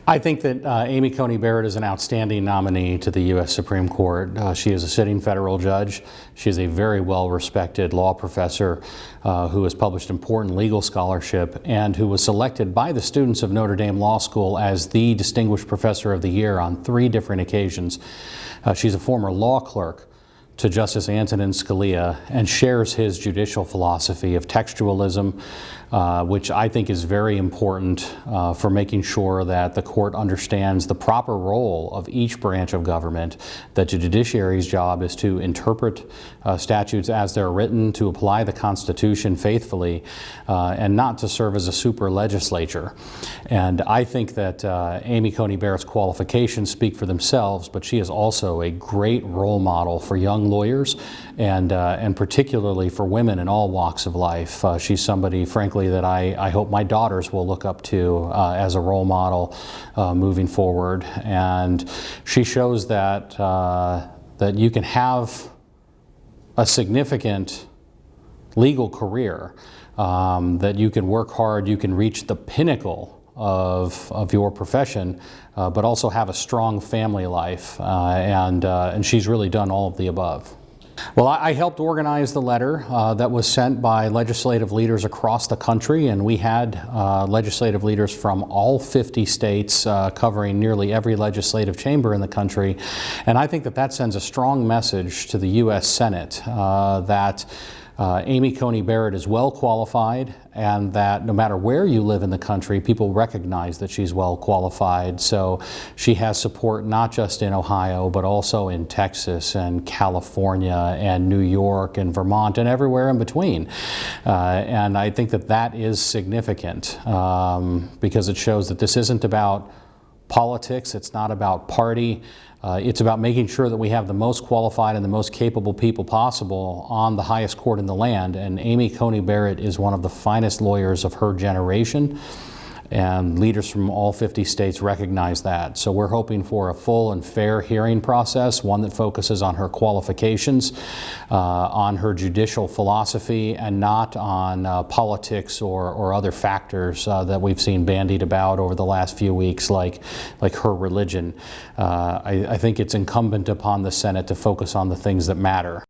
I think that Amy Coney Barrett is an outstanding nominee to the U.S. Supreme Court. She is a sitting federal judge. She is a very well-respected law professor who has published important legal scholarship and who was selected by the students of Notre Dame Law School as the Distinguished Professor of the Year on 3 different occasions. She's a former law clerk to Justice Antonin Scalia and shares his judicial philosophy of textualism, which I think is very important for making sure that the court understands the proper role of each branch of government, that the judiciary's job is to interpret statutes as they're written, to apply the Constitution faithfully, and not to serve as a super legislature. And I think that Amy Coney Barrett's qualifications speak for themselves, but she is also a great role model for young lawyers and particularly for women in all walks of life. She's somebody, frankly, that I hope my daughters will look up to as a role model moving forward. And she shows that that you can have a significant legal career, that you can work hard, you can reach the pinnacle of your profession, but also have a strong family life, and she's really done all of the above. Well, I helped organize the letter that was sent by legislative leaders across the country, and we had legislative leaders from all 50 states covering nearly every legislative chamber in the country. And I think that that sends a strong message to the U.S. Senate that Amy Coney Barrett is well qualified, and that no matter where you live in the country, people recognize that she's well qualified. So she has support not just in Ohio, but also in Texas and California and New York and Vermont and everywhere in between. And I think that that is significant because it shows that this isn't about politics, it's not about party. It's about making sure that we have the most qualified and the most capable people possible on the highest court in the land. And Amy Coney Barrett is one of the finest lawyers of her generation. And leaders from all 50 states recognize that. So we're hoping for a full and fair hearing process, one that focuses on her qualifications, on her judicial philosophy, and not on politics or other factors that we've seen bandied about over the last few weeks, like her religion. I think it's incumbent upon the Senate to focus on the things that matter.